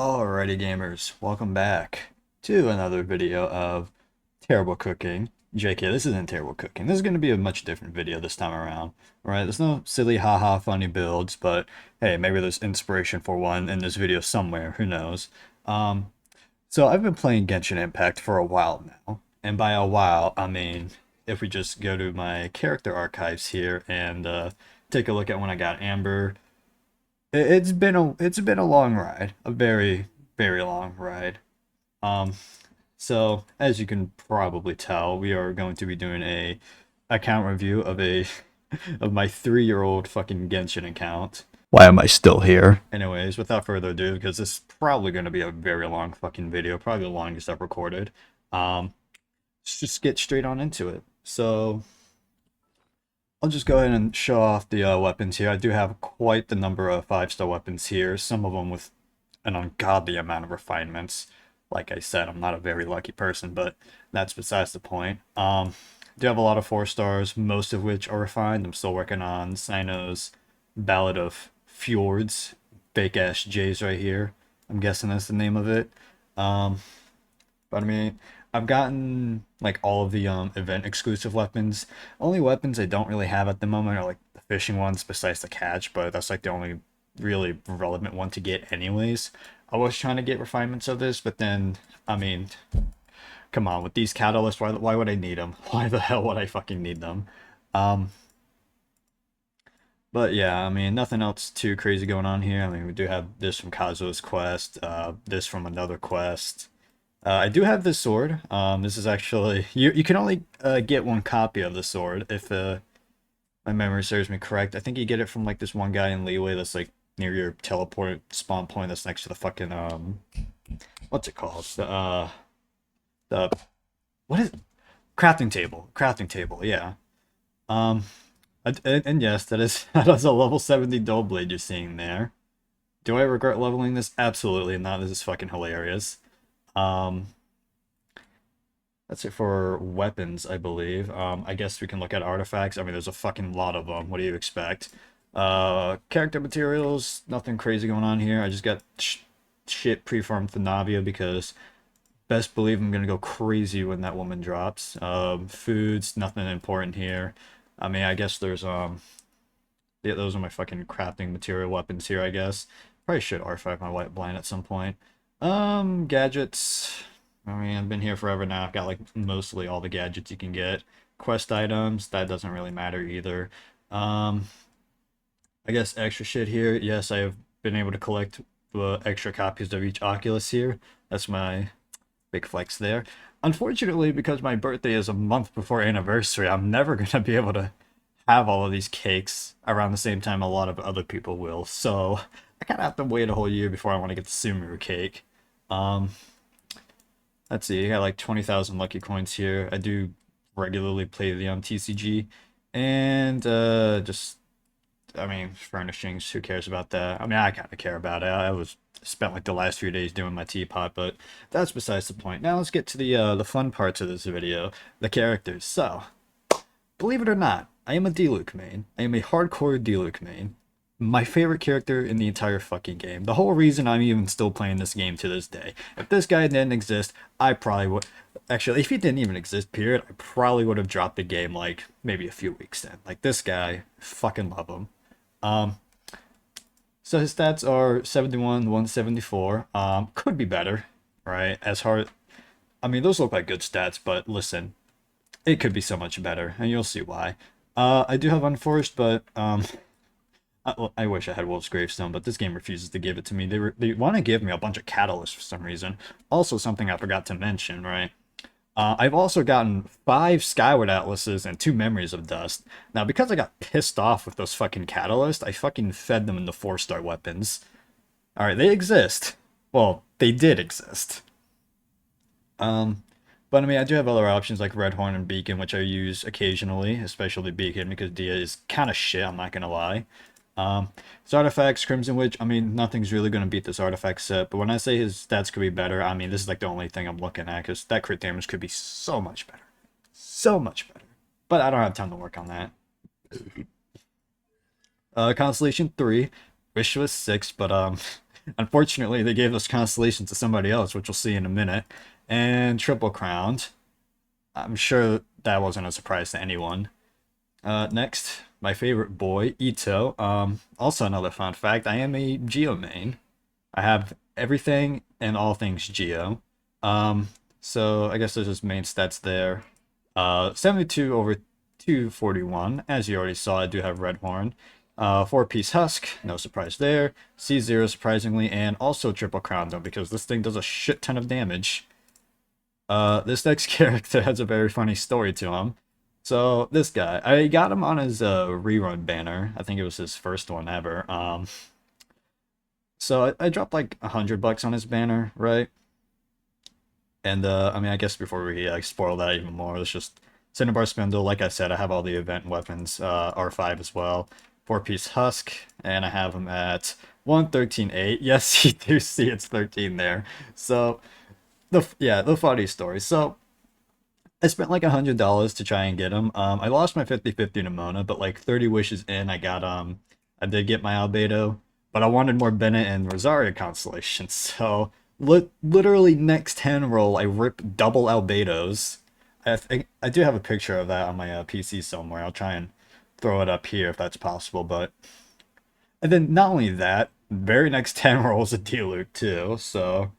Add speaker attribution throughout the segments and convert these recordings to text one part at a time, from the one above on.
Speaker 1: Alrighty gamers, welcome back to another video of terrible cooking. JK, this isn't terrible cooking. This is going to be a much different video this time around. Right? There's no silly haha funny builds, but hey, maybe there's inspiration for one in this video somewhere, who knows. Um, so I've been playing Genshin Impact for a while now. And by a while, I mean, if we just go to my character archives here and take a look at when I got Amber, it's been a long ride, a very long ride. Um, so as you can probably tell, we are going to be doing a account review of a of my 3-year-old fucking Genshin account. Why am I still here? Anyways, without further ado, because this is probably going to be a very long fucking video, probably the longest I've recorded. Let's just get straight on into it. So I'll just go ahead and show off the weapons here. I do have quite the number of 5-star weapons here, some of them with an ungodly amount of refinements. Like I said, I'm not a very lucky person, but that's besides the point. Do have a lot of 4 stars, most of which are refined. I'm still working on Sino's Ballad of Fjords, fake ass J's right here. I'm guessing that's the name of it. Um, but I mean, I've gotten like all of the event exclusive weapons. Only weapons I don't really have at the moment are like the fishing ones besides the catch, but that's like the only really relevant one to get anyways. I was trying to get refinements of this, but then I mean, come on, with these catalysts, why would I need them? Why the hell would I fucking need them? Um, but yeah, I mean, nothing else too crazy going on here. I mean, we do have this from Kazuo's quest, this from another quest. I do have this sword. This is actually you can only get one copy of the sword if my memory serves me correct. I think you get it from like this one guy in Leeway that's like near your teleport spawn point that's next to the fucking what's it called? The what is it? Crafting table. Crafting table, yeah. Um and yes, that is that is a level 70 dull blade you're seeing there. Do I regret leveling this? Absolutely not. This is fucking hilarious. Um That's it for weapons, I believe. I guess we can look at artifacts. I mean, there's a fucking lot of them. What do you expect? Character materials, nothing crazy going on here. I just got shit pre-farmed for Navia because best believe I'm gonna go crazy when that woman drops. Foods, nothing important here. I mean, I guess there's yeah, those are my fucking crafting material weapons here, I guess. Probably should artifact my white blind at some point. Gadgets. I mean, I've been here forever now. I've got like mostly all the gadgets you can get. Quest items, that doesn't really matter either. Um, I guess extra shit here. Yes, I have been able to collect extra copies of each Oculus here. That's my big flex there. Unfortunately, because my birthday is a month before anniversary, I'm never gonna be able to have all of these cakes around the same time a lot of other people will. So I kind of have to wait a whole year before I want to get the Sumeru cake. Um, let's see, I got like 20,000 lucky coins here. I do regularly play the TCG, and just I mean furnishings. Who cares about that? I mean, I kind of care about it. I was spent like the last few days doing my teapot, but that's besides the point. Now let's get to the fun parts of this video, the characters. So believe it or not, I am a Diluc main. I am a hardcore Diluc main. My favorite character in the entire fucking game. The whole reason I'm even still playing this game to this day. If this guy didn't exist, I probably would. Actually, if he didn't even exist, period, I probably would have dropped the game like maybe a few weeks in. Like this guy, fucking love him. Um, so his stats are 71, 174. Could be better, right? As hard. I mean, those look like good stats, but listen, it could be so much better, and you'll see why. I do have Unforced, but I wish I had Wolf's Gravestone, but this game refuses to give it to me. They want to give me a bunch of catalysts for some reason. Also, something I forgot to mention, right? I've also gotten 5 Skyward Atlases and 2 Memories of Dust. Now, because I got pissed off with those fucking catalysts, I fucking fed them into 4-star weapons. Alright, they exist. Well, they did exist. Um, but I mean, I do have other options like Red Horn and Beacon, which I use occasionally, especially Beacon, because Dia is kind of shit, I'm not gonna lie. His artifacts, Crimson Witch, I mean, nothing's really going to beat this artifact set, but when I say his stats could be better, I mean, this is like the only thing I'm looking at, because that crit damage could be so much better. So much better. But I don't have time to work on that. Constellation 3, Wish was 6, but Unfortunately, they gave this constellation to somebody else, which we'll see in a minute. And triple crowned. I'm sure that wasn't a surprise to anyone. Next, my favorite boy, Ito. Also another fun fact, I am a Geo main. I have everything and all things Geo. Um, so I guess there's just main stats there. 72 over 241. As you already saw, I do have Red Horn. 4-piece Husk, no surprise there. C0 surprisingly, and also Triple Crown though, because this thing does a shit ton of damage. This next character has a very funny story to him. So this guy, I got him on his rerun banner. I think it was his first one ever. So I dropped like $100 on his banner, right? And I mean, I guess before we spoil that even more, let's just Cinnabar Spindle. Like I said, I have all the event weapons, R5 as well. 4-piece Husk, and I have him at 113.8. Yes, you do see it's 13 there. So the funny story. So I spent like $100 to try and get him. I lost my 50-50 to Mona, but like 30 wishes in, I got I did get my Albedo, but I wanted more Bennett and Rosaria constellations. So literally next 10 roll, I rip double Albedos. I do have a picture of that on my PC somewhere. I'll try and throw it up here if that's possible. But and then not only that, very next 10 rolls a Diluc too. So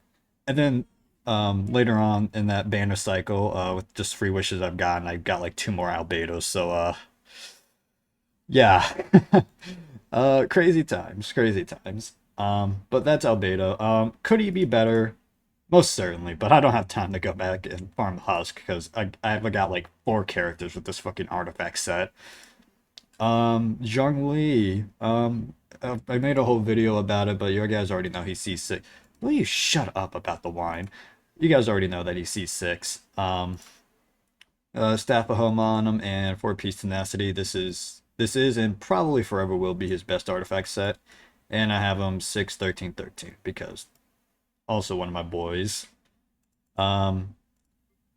Speaker 1: and then later on in that banner cycle, with just free wishes I've gotten, I got like 2 more Albedos. So yeah. Crazy times, crazy times. But that's Albedo. Could he be better? Most certainly, but I don't have time to go back and farm Husk because I've got like 4 characters with this fucking artifact set. Zhongli. I made a whole video about it, but you guys already know he's C6. Will you shut up about the wine? You guys already know that he's C6. Staff of Home on him and 4-piece Tenacity. This is and probably forever will be his best artifact set. And I have him 6, 13, 13 because also one of my boys.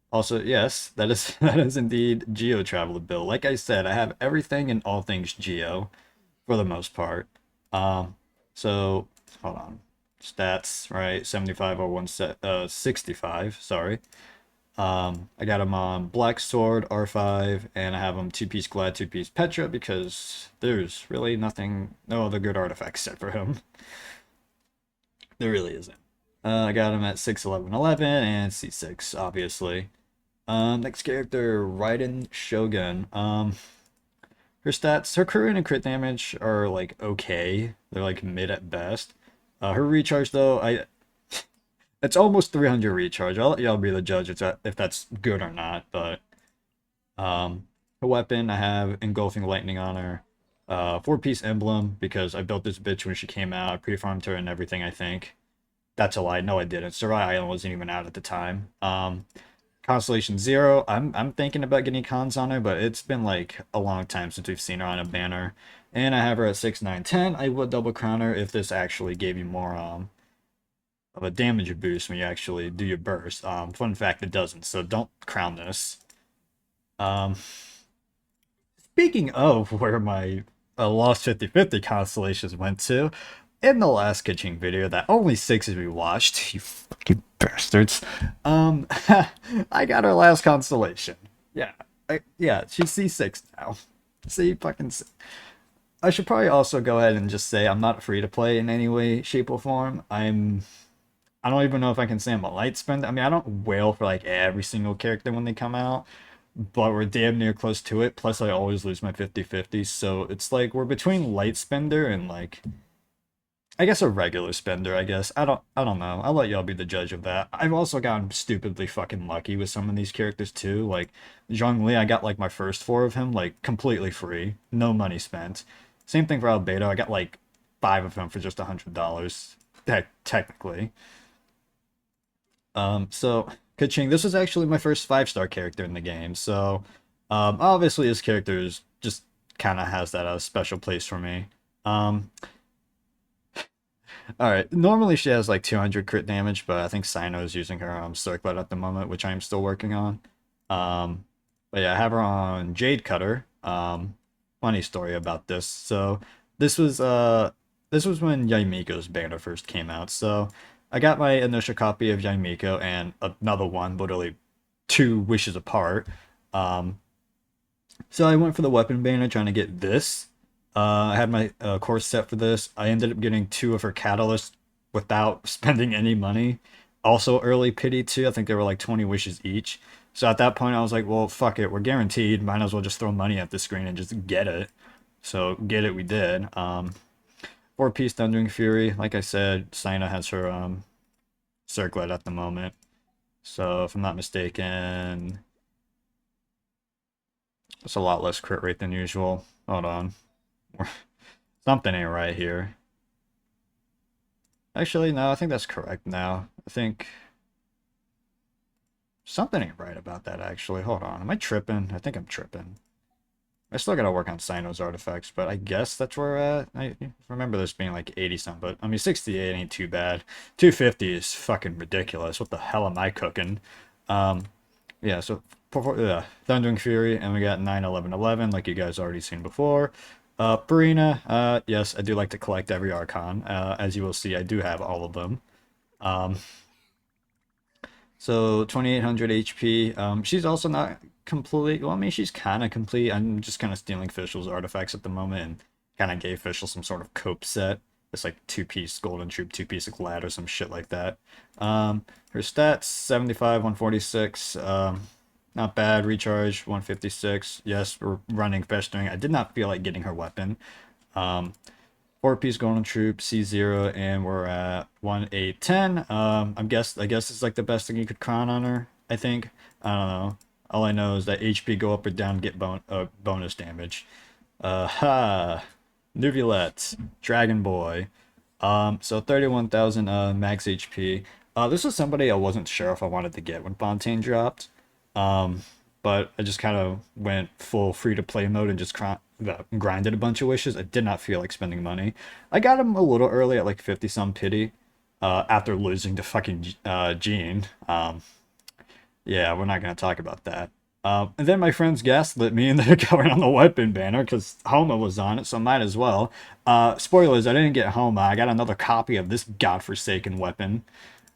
Speaker 1: Also, yes, that is that is indeed Geo Traveler Bill. Like I said, I have everything and all things Geo for the most part. So hold on. Stats, right? 75 or 65, sorry. I got him on Black Sword, R5, and I have him 2-piece Glad, 2-piece Petra because there's really no other good artifact set for him. There really isn't. I got him at 6, 11, 11, and C6, obviously. Next character, Raiden Shogun. Her stats, her crit and crit damage are like okay. They're like mid at best. Her recharge though, it's almost 300 recharge. I'll let y'all be the judge if that's good or not. But her weapon, I have Engulfing Lightning on her. 4-piece Emblem because I built this bitch when she came out. I pre-farmed her and everything. I think that's a lie. No, I didn't. Sarai Island wasn't even out at the time. Constellation 0. I'm thinking about getting cons on her, but it's been like a long time since we've seen her on a banner. And I have her at 6, 9, 10. I would double crown her if this actually gave you more of a damage boost when you actually do your burst. Fun fact, it doesn't, so don't crown this. Speaking of where my lost 50-50 constellations went to, in the last Kaching video that only 6 of you watched, you fucking bastards, I got our last constellation. Yeah, yeah, she's C6 now. See, fucking. I should probably also go ahead and just say I'm not free to play in any way, shape, or form. I don't even know if I can say I'm a light spender. I mean, I don't wail for like every single character when they come out, but we're damn near close to it. Plus, I always lose my 50-50, so it's like we're between light spender and like I guess a regular spender, I guess. I don't know. I'll let y'all be the judge of that. I've also gotten stupidly fucking lucky with some of these characters too. Like Zhongli, I got like my first 4 of him like completely free, no money spent. Same thing for Albedo. I got like 5 of him for just $100. Technically. So Kaching, this was actually my first 5-star character in the game. So obviously his character is just kind of has that special place for me. All right. Normally she has like 200 crit damage, but I think Sino is using her circlet at the moment, which I'm still working on. But yeah, I have her on Jade Cutter. Funny story about this. So this this was when Yaimiko's banner first came out, so I got my initial copy of Yaimiko and another one, literally two wishes apart. Um, so I went for the weapon banner trying to get this. I had my course set for this. I ended up getting two of her catalysts without spending any money. Also early pity too. I think they were like 20 wishes each. So at that point I was like, well, fuck it. We're guaranteed. Might as well just throw money at the screen and just get it. So get it we did. Four-piece Thundering Fury. Like I said, Saina has her circlet at the moment. So if I'm not mistaken, it's a lot less crit rate than usual. Hold on. Something ain't right here. Actually, no, I think that's correct now. I think something ain't right about that, actually. Hold on. Am I tripping? I think I'm tripping. I still gotta work on Sino's artifacts, but I guess that's where we're at. I remember this being like 80 something, but I mean 68 ain't too bad. 250 is fucking ridiculous. What the hell am I cooking? Um, yeah, so Thundering Fury, and we got 91111, like you guys already seen before. Purina, yes, I do like to collect every Archon. As you will see, I do have all of them. Um, so 2800 HP. She's also not complete. Well, I mean, she's kind of complete. I'm just kind of stealing Fischl's artifacts at the moment and kind of gave Fischl some sort of cope set. It's like two-piece Golden Troop, two-piece Glad, or some shit like that. Her stats, 75, 146. Not bad. Recharge, 156. Yes, we're running Festering. I did not feel like getting her weapon. Four-piece Golden Troop, C0, and we're at 1-8-10. I guess it's like the best thing you could crown on her, I think. I don't know. All I know is that HP go up or down, get bonus damage. Ha! Nuvulette, Dragon Boy. So 31,000 max HP. This was somebody I wasn't sure if I wanted to get when Fontaine dropped. Um, but I just kind of went full free-to-play mode and just grinded a bunch of wishes. I did not feel like spending money. I got him a little early at like 50 some pity after losing to fucking Gene. Yeah, we're not going to talk about that. And then my friends gaslit me and they're going on the weapon banner because Homa was on it, so might as well. Spoilers, I didn't get Homa. I got another copy of this godforsaken weapon.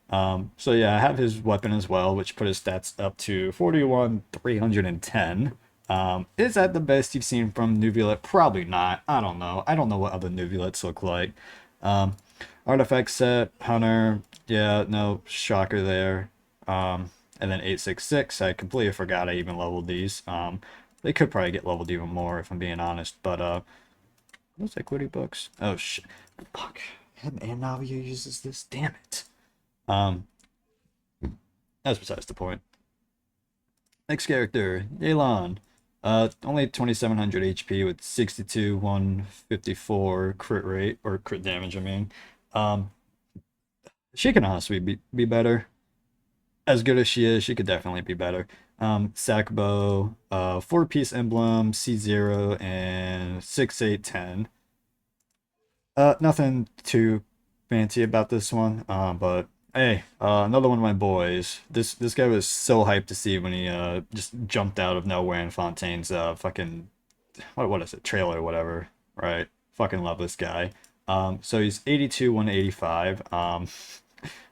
Speaker 1: So yeah, I have his weapon as well, which put his stats up to 41,310. Is that the best you've seen from Nuvulette? Probably not. I don't know. I don't know what other Nuvulettes look like. Artifact set, Hunter, yeah, no shocker there. And then 866, I completely forgot I even leveled these. They could probably get leveled even more if I'm being honest, but those equity books. Oh shit. Fuck. And Navia uses this, damn it. That's besides the point. Next character, Yelan. Only 2700 HP with 62, 154 crit rate, or crit damage, I mean. She can honestly be better. As good as she is, she could definitely be better. Sackbow, four-piece emblem, C0, and 6-8-10. Nothing too fancy about this one, but hey, another one of my boys. This guy was so hyped to see when he just jumped out of nowhere in Fontaine's fucking what is it, trailer or whatever, right? Fucking love this guy. So he's 82, 185.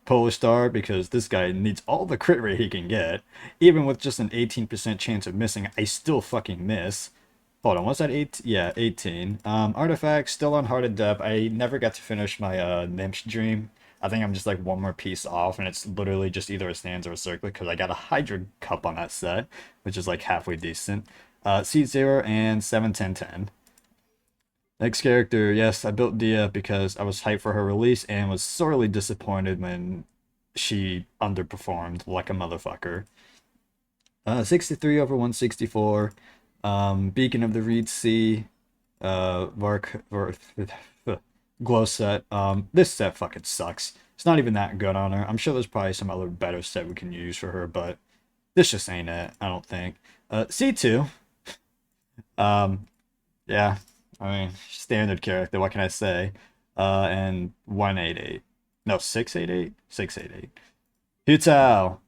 Speaker 1: Polish star because this guy needs all the crit rate he can get. Even with just an 18% chance of missing, I still fucking miss. Hold on, what's that? 8? Yeah, 18. Artifact, still on Heart of Depth. I never got to finish my Nymph's Dream. I think I'm just like one more piece off, and it's literally just either a stands or a circlet because I got a Hydra Cup on that set, which is like halfway decent. C0 and 7-10-10. Next character, yes, I built Dia because I was hyped for her release and was sorely disappointed when she underperformed like a motherfucker. 63 over 164. Beacon of the Reed Sea. Glow set. This set fucking sucks. It's not even that good on her. I'm sure there's probably some other better set we can use for her, but this just ain't it, I don't think. C2. Yeah, I mean, standard character, what can I say? And 188. No, 688? 688. Hu Tao.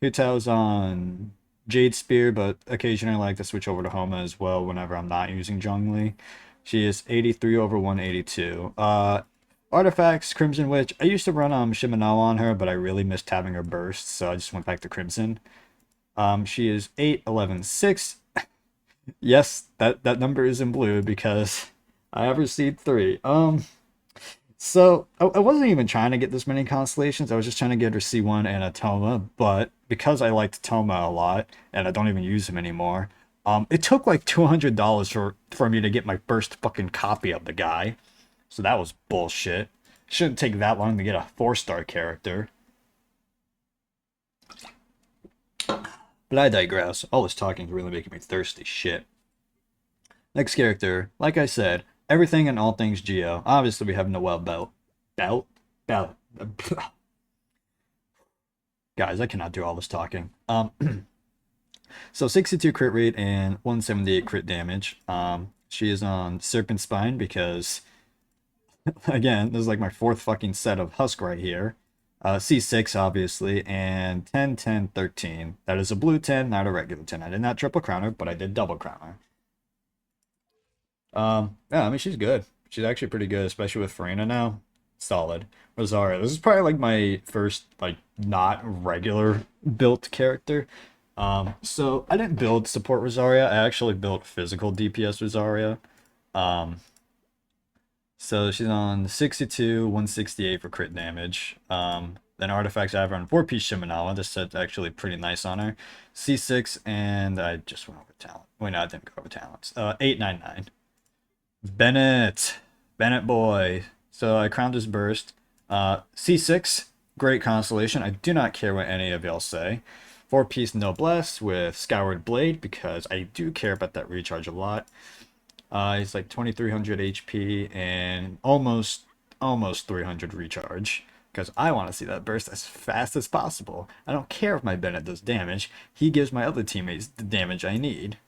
Speaker 1: Hu Tao's on Jade Spear, but occasionally I like to switch over to Homa as well whenever I'm not using Zhongli. She is 83 over 182. Artifacts, Crimson Witch. I used to run Shimanal on her, but I really missed having her burst, so I just went back to Crimson. She is 8, 11, 6. Yes, that number is in blue because I have received 3. So I wasn't even trying to get this many constellations. I was just trying to get her C1 and a Toma, but because I liked Toma a lot and I don't even use him anymore, it took like $200 for me to get my first fucking copy of the guy. So that was bullshit. Shouldn't take that long to get a 4-star character. But I digress. All this talking is really making me thirsty. Shit. Next character, like I said, everything and all things Geo. Obviously, we have Noel Belt. Belt? Belt. Guys, I cannot do all this talking. So 62 crit rate and 178 crit damage. She is on Serpent Spine because, again, this is like my 4th fucking set of Husk right here. C6, obviously, and 10, 10, 13. That is a blue 10, not a regular 10. I did not triple crown her, but I did double crown her. Yeah, I mean, she's good. She's actually pretty good, especially with Farina now. Solid. Rosaria. This is probably like my first, like, not regular built character. So I didn't build support Rosaria. I actually built physical DPS Rosaria. So she's on 62, 168 for crit damage. Then artifacts I have her on 4-piece Shimenawa. This set's actually pretty nice on her. C6, and I just went over talent. Wait, no, I didn't go over talents. 899. Bennett. Bennett boy. So I crowned his burst. C6, great constellation. I do not care what any of y'all say. 4-piece Noblesse with Scoured Blade because I do care about that recharge a lot. He's like 2300 HP and almost 300 recharge because I want to see that burst as fast as possible. I don't care if my Bennett does damage. He gives my other teammates the damage I need.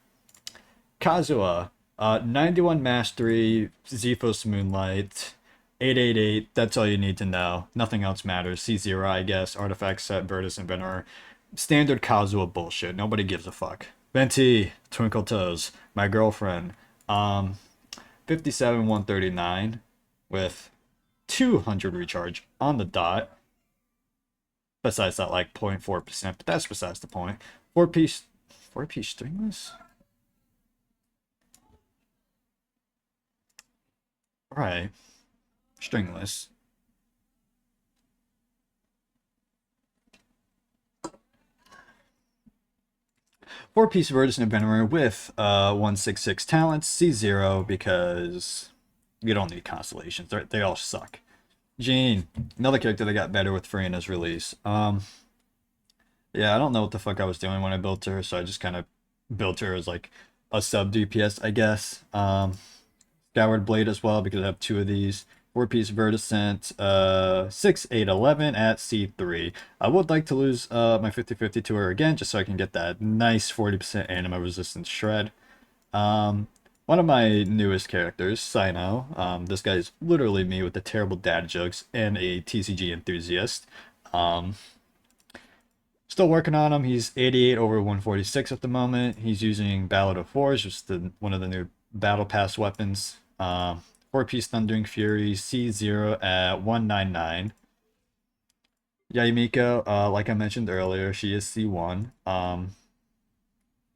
Speaker 1: Kazuha, 91 Mastery, Zephos Moonlight, 888. That's all you need to know. Nothing else matters. C0, I guess. Artifact set, Virtus, and Venerer. Standard Kazuha bullshit. Nobody gives a fuck. Venti, Twinkle Toes, my girlfriend. 57, 139 with 200 recharge on the dot. Besides that, like 0.4%, but that's besides the point. 4-piece stringless? Right. Stringless. Four-piece Virtus and Venerer with 166 talents, C0 because you don't need constellations. They all suck. Jean, another character that got better with Farina's release. Yeah, I don't know what the fuck I was doing when I built her, so I just kind of built her as like a sub DPS, I guess. Scoured Blade as well because I have 2 of these. 4-piece Verticent, 6, 8, 11 at C3. I would like to lose my 50-50 to her again just so I can get that nice 40% anima resistance shred. One of my newest characters, Sino. This guy is literally me with the terrible dad jokes and a TCG enthusiast. Still working on him. He's 88 over 146 at the moment. He's using Ballad of Forge, which is one of the new Battle Pass weapons. 4-piece Thundering Fury, C0 at 199. Yaimiko, like I mentioned earlier, she is C1.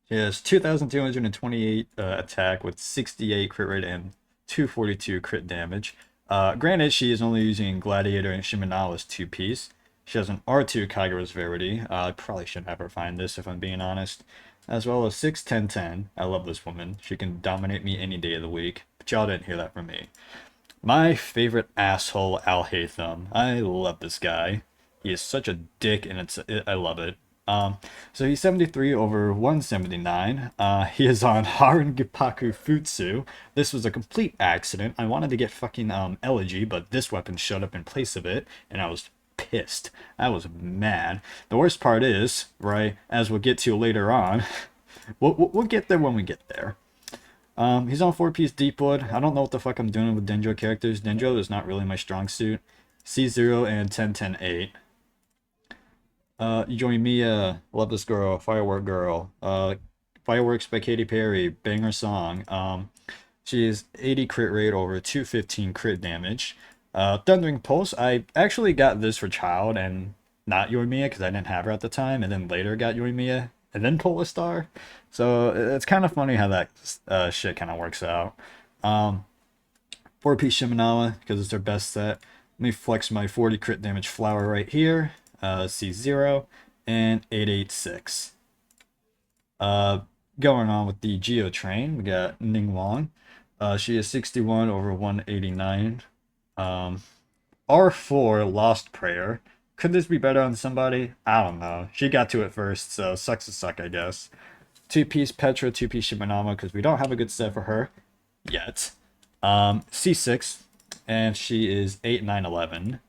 Speaker 1: She has 2,228 attack with 68 crit rate and 242 crit damage. Granted, she is only using Gladiator and Shimenawa's 2-piece. She has an R2 Kagura's Verity. I probably shouldn't have her find this if I'm being honest. As well as 6, 10, 10. I love this woman. She can dominate me any day of the week. But y'all didn't hear that from me. My favorite asshole, Al Haytham. I love this guy. He is such a dick, and I love it. So he's 73 over 179. He is on Haran Gipaku Futsu. This was a complete accident. I wanted to get fucking Elegy, but this weapon showed up in place of it, and I was pissed. I was mad. The worst part is, right, as we'll get to later on, we'll get there when we get there. He's on 4-piece Deepwood. I don't know what the fuck I'm doing with Dendro characters. Dendro is not really my strong suit. C0 and 10, 10, 8. Join Mia, Love This Girl, Firework Girl, Fireworks by Katy Perry, banger song. She is 80 crit rate over 215 crit damage. Thundering Pulse, I actually got this for Child and not Yoimiya because I didn't have her at the time, and then later got Yoimiya and then Polistar. So it's kind of funny how that shit kind of works out. Um, 4-piece Shimenawa because it's their best set. Let me flex my 40 crit damage flower right here. C0 and 886. Going on with the Geo Train, we got Ning Wang. She is 61 over 189. R4 Lost Prayer. Could this be better on somebody? I don't know. She got to it first, so sucks to suck, I guess. 2-piece Petra, 2-piece Shimanama, because we don't have a good set for her yet. C6, and she is 8-9-11.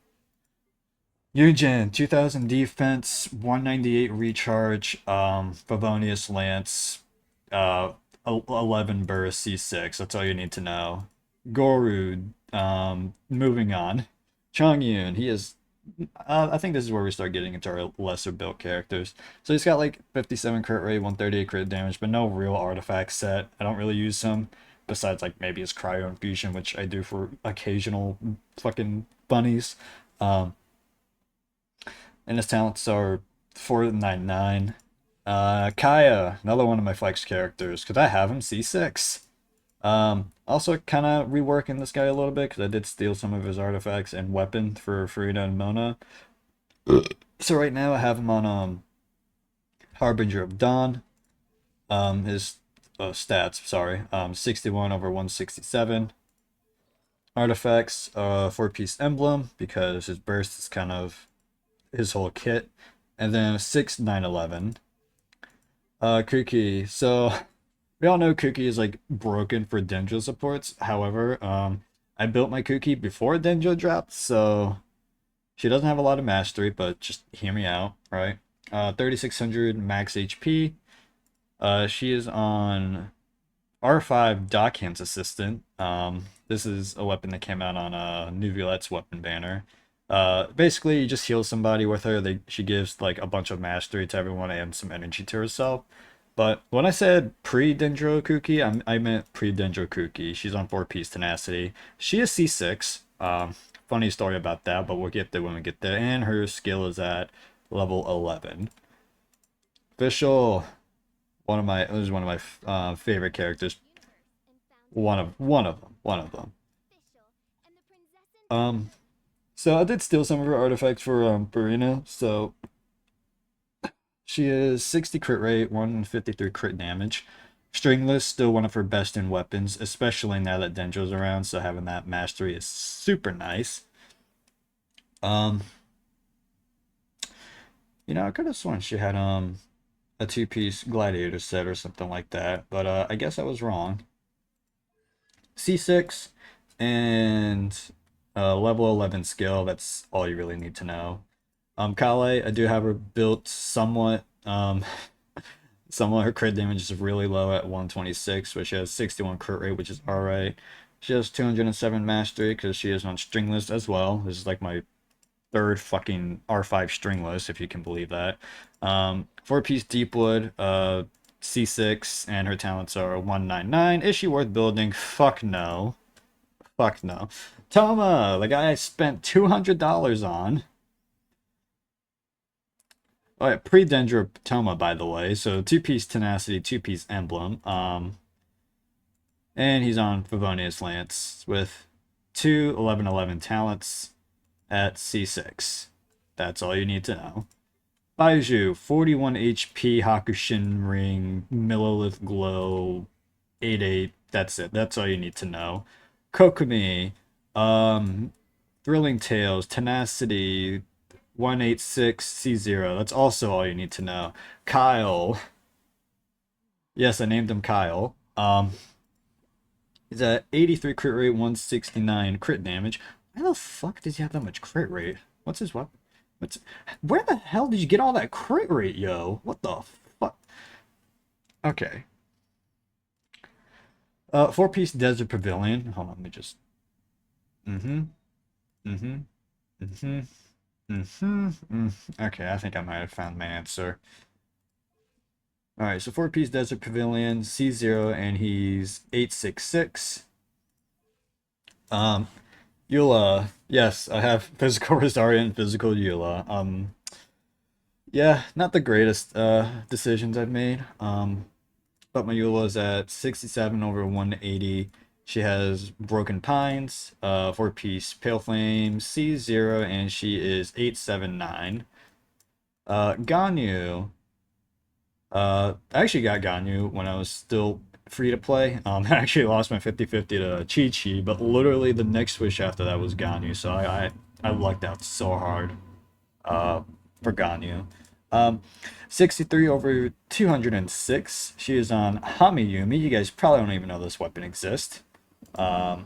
Speaker 1: Eugen, 2000 defense, 198 recharge, Favonius Lance, 11 burst, C6. That's all you need to know. Gorud, moving on. Chongyun, he is. I think this is where we start getting into our lesser built characters. So he's got like 57 crit rate, 138 crit damage, but no real artifact set. I don't really use him besides like maybe his cryo infusion, which I do for occasional fucking bunnies. And his talents are 499. Kaya, another one of my flex characters, because I have him C6. Also kind of reworking this guy a little bit because I did steal some of his artifacts and weapon for Frida and Mona. So right now I have him on Harbinger of Dawn. His stats, sorry, 61 over 167. Artifacts, 4-piece emblem because his burst is kind of his whole kit, and then 6-9-11. Kuki, so we all know Kuki is like broken for Dendro supports. However, I built my Kuki before Dendro dropped, so she doesn't have a lot of mastery, but just hear me out, right? 3600 max HP. She is on R5 Dockhand's Assistant. This is a weapon that came out on New Violette's weapon banner. Basically, you just heal somebody with her. She gives like a bunch of mastery to everyone and some energy to herself. But when I said pre-Dendro Kuki, I meant pre-Dendro Kuki. She's on 4-piece tenacity. She is C6. Funny story about that, but we'll get there when we get there. And her skill is at level 11. Official, this is one of my favorite characters. One of them. So I did steal some of her artifacts for Burina. So she is 60 crit rate, 153 crit damage. Stringless, still one of her best in weapons, especially now that Dendro's around, so having that mastery is super nice. You know, I could have sworn she had a 2-piece gladiator set or something like that, but I guess I was wrong. C6 and level 11 skill, that's all you really need to know. Kale, I do have her built somewhat. Somewhat her crit damage is really low at 126, but she has 61 crit rate, which is alright. She has 207 mastery because she is on stringless as well. This is like my third fucking R5 stringless, if you can believe that. 4-piece Deepwood, C6, and her talents are 199. Is she worth building? Fuck no. Fuck no. Toma, the guy I spent $200 on. Oh yeah, pre-Dendro Toma, by the way. So 2-piece tenacity, 2-piece emblem. And he's on Favonius Lance with 2 11-11 talents at C6. That's all you need to know. Baiju, 41 HP, Hakushin Ring, Millilith Glow, 8-8. That's it. That's all you need to know. Kokumi, Thrilling Tales, Tenacity, 186 C0. That's also all you need to know. Kyle. Yes, I named him Kyle. He's at 83 crit rate, 169 crit damage. Why the fuck does he have that much crit rate? What's his weapon? Where the hell did you get all that crit rate, yo? What the fuck? Okay. 4-piece Desert Pavilion. Hold on, let me just. Mm-hmm. Mm-hmm. Mm-hmm. Mm-hmm. Okay, I think I might have found my answer. Alright, so 4-piece Desert Pavilion, C0, and he's 866. Um, Eula, yes, I have physical Rosaria and physical Eula. Yeah, not the greatest decisions I've made. But my Eula's at 67 over 180. She has Broken Pines, 4-piece Pale Flame, C0, and she is 879. Ganyu. I actually got Ganyu when I was still free to play. I actually lost my 50-50 to Chi-Chi, but literally the next wish after that was Ganyu, so I lucked out so hard uh, for Ganyu. Um, 63 over 206. She is on Hamiyumi. You guys probably don't even know this weapon exists. Um,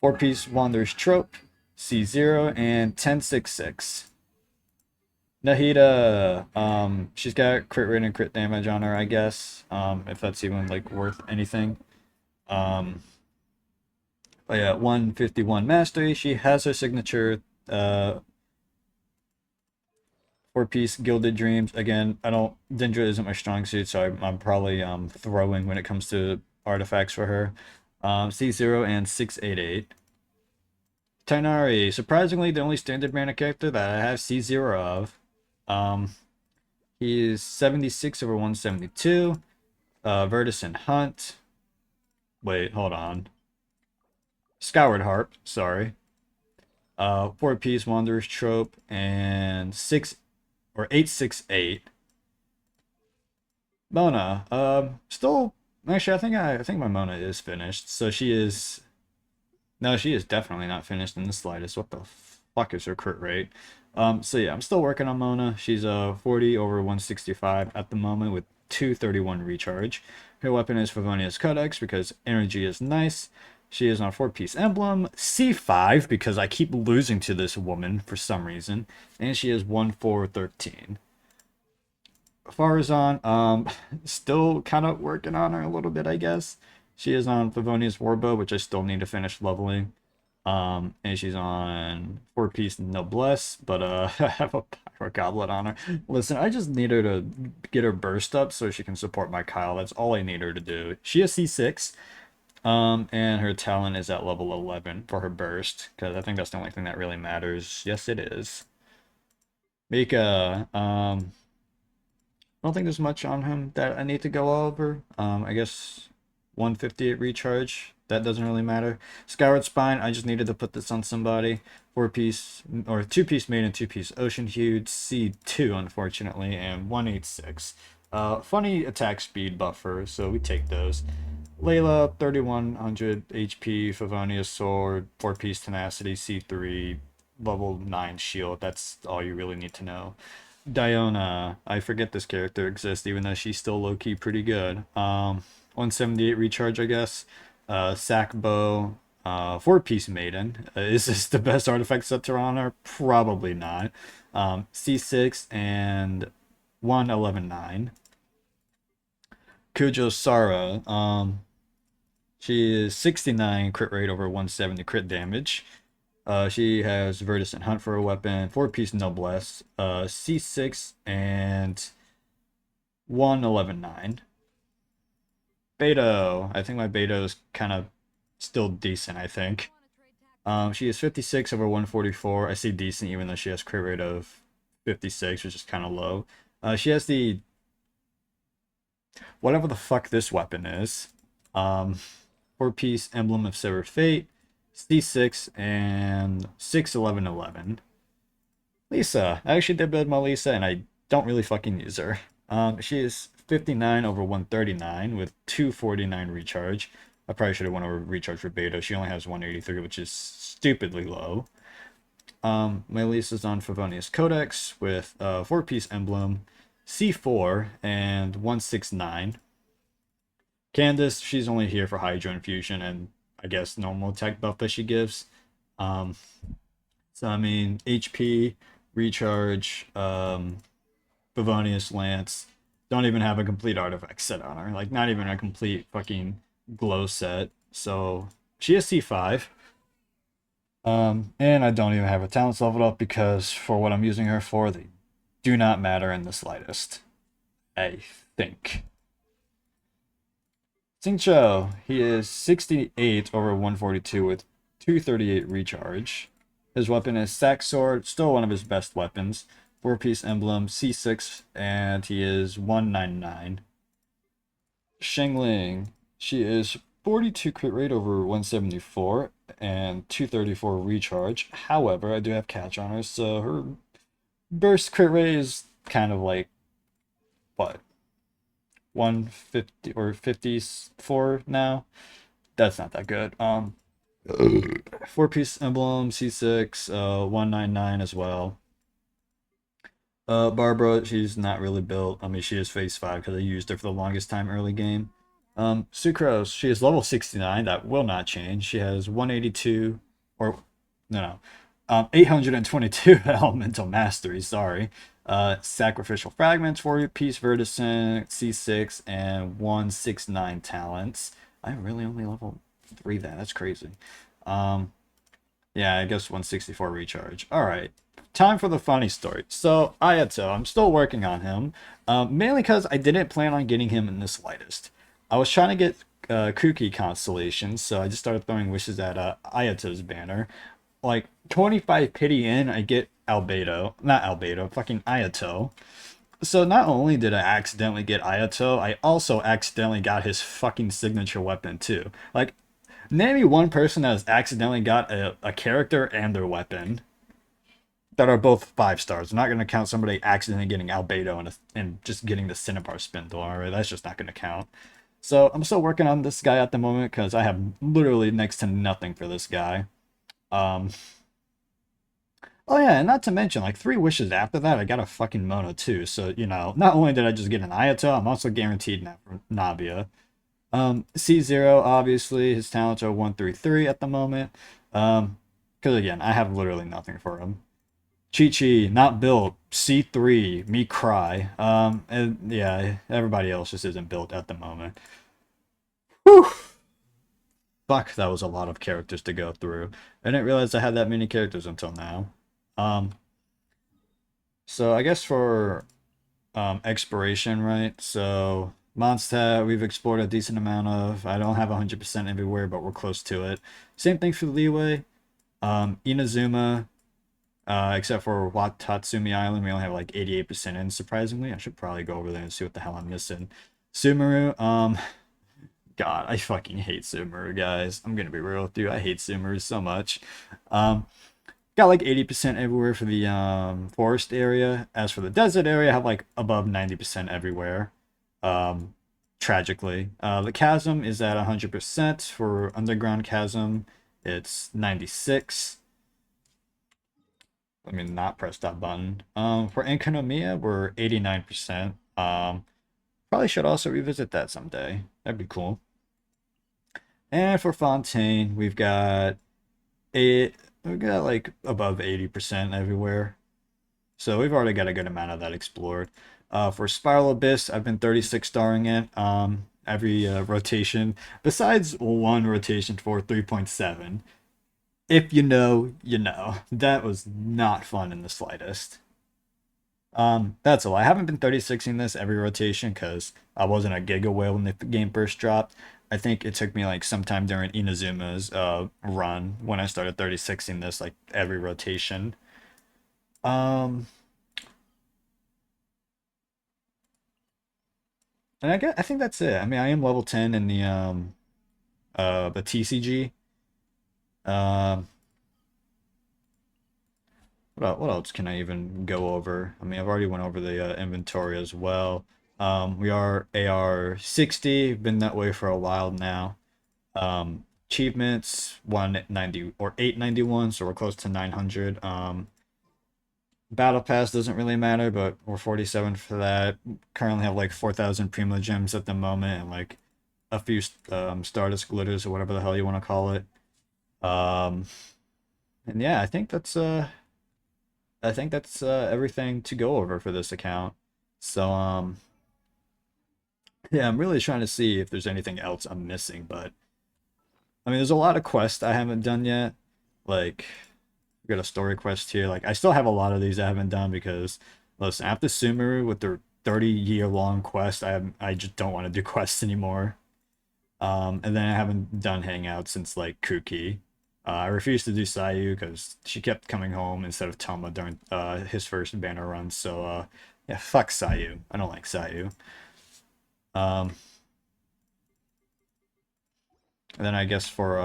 Speaker 1: 4-piece Wanderer's Trope, C0, and 1066. Nahida, she's got crit rate and crit damage on her, I guess, if that's even like worth anything. But yeah, 151 mastery. She has her signature 4-piece Gilded Dreams. Again, I don't Dendra isn't my strong suit, so I'm probably throwing when it comes to artifacts for her. C0 and 688. Tainari, surprisingly the only standard mana character that I have C0 of. Um, he is 76 over 172. Vertus and Hunt. Wait, hold on. Scoured Harp, sorry. 4-piece Wanderer's Trope and 868. Mona, still actually I think my Mona is finished. So she is no, she is definitely not finished in the slightest. What the fuck is her crit rate? So yeah, I'm still working on Mona. She's 40 over 165 at the moment with 231 recharge. Her weapon is Favonia's Codex because energy is nice. She is on 4-piece emblem, C5 because I keep losing to this woman for some reason, and she is 1-4-13. Farazan, still kind of working on her a little bit, I guess. She is on Favonia's Warbow, which I still need to finish leveling. And she's on 4-piece Noblesse, but I have a Pyro Goblet on her. Listen, I just need her to get her burst up so she can support my Kyle. That's all I need her to do. She is C6, and her talent is at level 11 for her burst, because I think that's the only thing that really matters. Yes, it is. Mika, I don't think there's much on him that I need to go over. I guess 158 recharge. That doesn't really matter. Skyward Spine, I just needed to put this on somebody. 4-piece or 2-piece Maiden, 2-piece Ocean Hued, C2 unfortunately, and 186. Funny attack speed buffer, so we take those. Layla, 3100 HP, Favonia's Sword, 4-piece Tenacity, C3, level 9 shield. That's all you really need to know. Diona, I forget this character exists, even though she's still low-key pretty good. 178 recharge, I guess. Sack Bow, 4-piece Maiden. Is this the best artifact set to on her? Probably not. C6 and 111.9. Kujo Sara, she is 69 crit rate over 170 crit damage. She has Vertus and Hunt for a weapon, 4-piece Noblesse, C6 and 111.9. Beto, I think my Beto is kind of still decent, I think. She is 56 over 144. I say decent even though she has crit rate of 56, which is kind of low. She has the whatever the fuck this weapon is. 4-piece Emblem of Severed Fate, C6 and 61111. Lisa, I actually did build my Lisa and I don't really fucking use her. She is 59 over 139 with 249 recharge. I probably should have went over recharge for Beta. She only has 183, which is stupidly low. My Lisa's on Favonia's Codex with 4-piece emblem, C4 and 169. Candace, she's only here for Hydro Infusion and I guess normal attack buff that she gives. So I mean HP, recharge, Favonius Lance. Don't even have a complete artifact set on her. Like not even a complete fucking glow set. So she is C5. And I don't even have her talents leveled up because for what I'm using her for, they do not matter in the slightest. I think. Xingqiu, he is 68 over 142 with 238 recharge. His weapon is Sack Sword, still one of his best weapons. Four-piece emblem, C6, and he is 199. Shengling, she is 42 crit rate over 174 and 234 recharge. However, I do have catch on her, so her burst crit rate is kind of like, what, 150 or 54 now? That's not that good. Four-piece emblem, C6, 199 as well. Barbara, she's not really built. I mean, she is phase 5 because I used her for the longest time early game. Sucrose, she is level 69. That will not change. She has 182, or no, 822 elemental mastery. Sorry. Sacrificial fragments, 4-piece verticin, C6, and 169 talents. I really only level 3 that. That's crazy. Yeah, I guess 164 recharge. All right. Time for the funny story. So, Ayato, I'm still working on him, mainly because I didn't plan on getting him in the slightest. I was trying to get Kuki constellations, so I just started throwing wishes at Ayato's banner. Like, 25 pity in, I get Albedo. Not Albedo, fucking Ayato. So not only did I accidentally get Ayato, I also accidentally got his fucking signature weapon too. Like, name me one person that has accidentally got a character and their weapon that are both 5 stars. I'm not going to count somebody accidentally getting Albedo and just getting the Cinnabar Spindle. All right, that's just not going to count. So I'm still working on this guy at the moment because I have literally next to nothing for this guy. Um, oh yeah, and not to mention, like 3 wishes after that, I got a fucking Mono too. So, not only did I just get an Ayato, I'm also guaranteed now from Nabia. C0, obviously, his talents are 133 at the moment. Because again, I have literally nothing for him. Chi-Chi, not built. C3, me cry. And yeah, everybody else just isn't built at the moment. Whew. Fuck, that was a lot of characters to go through. I didn't realize I had that many characters until now. Um, so I guess for exploration, right? So Mondstadt, we've explored a decent amount of. I don't have 100% everywhere, but we're close to it. Same thing for Leeway. Inazuma, except for Watatsumi Island, we only have like 88% in, surprisingly. I should probably go over there and see what the hell I'm missing. Sumeru, God, I fucking hate Sumeru, guys. I'm gonna be real with you. I hate Sumeru so much. Got like 80% everywhere for the forest area. As for the desert area, I have like above 90% everywhere. Tragically. The chasm is at 100%. For underground chasm, it's 96. Let me not press that button. For Enkonomiya, we're 89%. Probably should also revisit that someday. That'd be cool. And for Fontaine, we've got like above 80% everywhere. So we've already got a good amount of that explored. For Spiral Abyss, I've been 36 starring it every rotation, besides one rotation for 3.7. If you know, you know. That was not fun in the slightest. That's all. I haven't been 36ing this every rotation because I wasn't a Giga Whale when the game first dropped. I think it took me like sometime during Inazuma's run when I started 36ing this like every rotation. Um, and I think that's it. I mean, I am level 10 in the TCG. Um, what else can I even go over? I mean, I've already went over the inventory as well. We are AR 60, been that way for a while now. Achievements 190 or 891, so we're close to 900. Battle Pass doesn't really matter, but we're 47 for that. Currently have like 4,000 Primo Gems at the moment and like a few Stardust Glitters or whatever the hell you want to call it. Um, and yeah, I think that's everything to go over for this account. So yeah, I'm really trying to see if there's anything else I'm missing, but I mean, there's a lot of quests I haven't done yet. Like, we got a story quest here. Like, I still have a lot of these I haven't done because, listen, after Sumeru with their 30-year long quest, I just don't want to do quests anymore. And then I haven't done Hangout since like Kuki. I refused to do Sayu because she kept coming home instead of Toma during his first banner run. So yeah, fuck Sayu. I don't like Sayu. Um, and then I guess for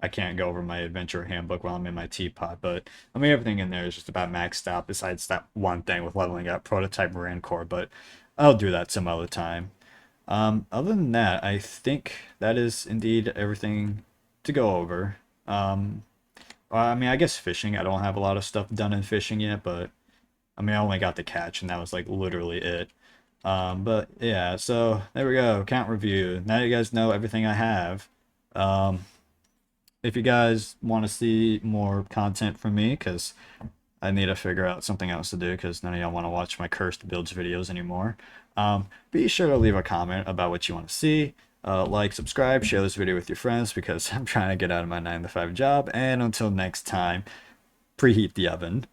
Speaker 1: I can't go over my adventure handbook while I'm in my teapot, but I mean everything in there is just about maxed out besides that one thing with leveling up prototype Rancor, but I'll do that some other time. Other than that, I think that is indeed everything to go over. Well, I mean, I guess fishing, I don't have a lot of stuff done in fishing yet, but I mean, I only got the catch, and that was like literally it. But yeah, so there we go, count review. Now you guys know everything I have. Um, if you guys want to see more content from me, because I need to figure out something else to do because none of y'all want to watch my cursed builds videos anymore. Be sure to leave a comment about what you want to see. Like, subscribe, share this video with your friends because I'm trying to get out of my 9 to 5 job. And until next time, preheat the oven.